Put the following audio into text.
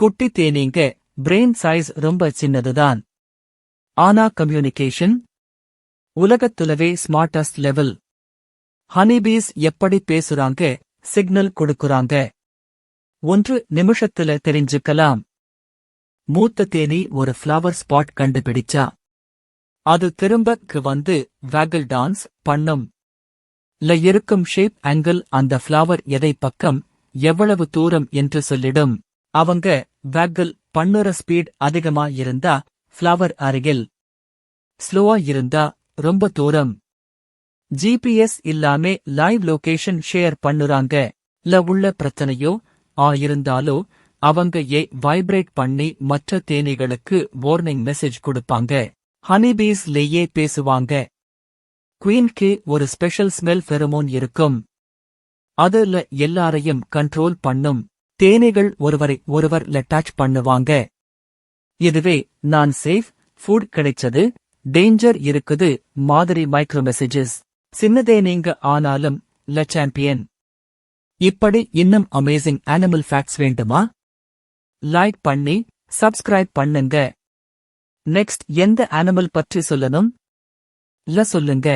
குட்டி தேனீங்க brain size ரொம்ப சின்னதுதான். ஆனா கம்யூனிகேஷன் உலகத்துலவே ஸ்மார்ட்டஸ்ட் லெவல். ஹனிபீஸ் எப்படி பேசுறாங்க, சிக்னல் கொடுக்குறாங்க. 1 நிமிஷத்துல தெரிஞ்சுக்கலாம். மூத்த தேனி ஒரு ஃப்ளவர் ஸ்பாட் கண்டுபிடிச்சா. அது திரும்பக்கு வந்து வேகல் டான்ஸ் பண்ணும். இருக்கும் ஷேப் ஆங்கிள் அந்த ஃப்ளவர் எதை பக்கம், எவ்வளவு தூரம் என்று சொல்லிடும். அவங்க வேகல் பண்ணுற ஸ்பீட் அதிகமா இருந்தா ஃப்ளவர் அருகில், ஸ்லோவா இருந்தா ரொம்ப தூரம். ஜிபிஎஸ் இல்லாமே லைவ் லொகேஷன் ஷேர் பண்ணுறாங்க. உள்ள பிரச்சனையோ இருந்தாலோ அவங்க வைப்ரேட் பண்ணி மற்ற தேனீகளுக்கு வார்னிங் மெசேஜ் கொடுப்பாங்க. ஹனிபீஸ் லேயே பேசுவாங்க. குயின்க்கு ஒரு ஸ்பெஷல் ஸ்மெல் ஃபெரமோன் இருக்கும். அதுல எல்லாரையும் கண்ட்ரோல் பண்ணும். தேனீகள் ஒருவரை ஒருவர் டச் பண்ணுவாங்க. இதுவே நான் சேஃப், ஃபுட் கிடைச்சது, டேஞ்சர் இருக்குது மாதிரி மைக்ரோ மெசேஜஸ். சின்னதே நீங்க ஆனாலும் சாம்பியன். இப்படி இன்னும் அமேசிங் அனிமல் ஃபேக்ட்ஸ் வேண்டுமா? லைக் பண்ணி சப்ஸ்கிரைப் பண்ணுங்க. நெக்ஸ்ட் எந்த அனிமல் பற்றி சொல்லணும்? சொல்லுங்க.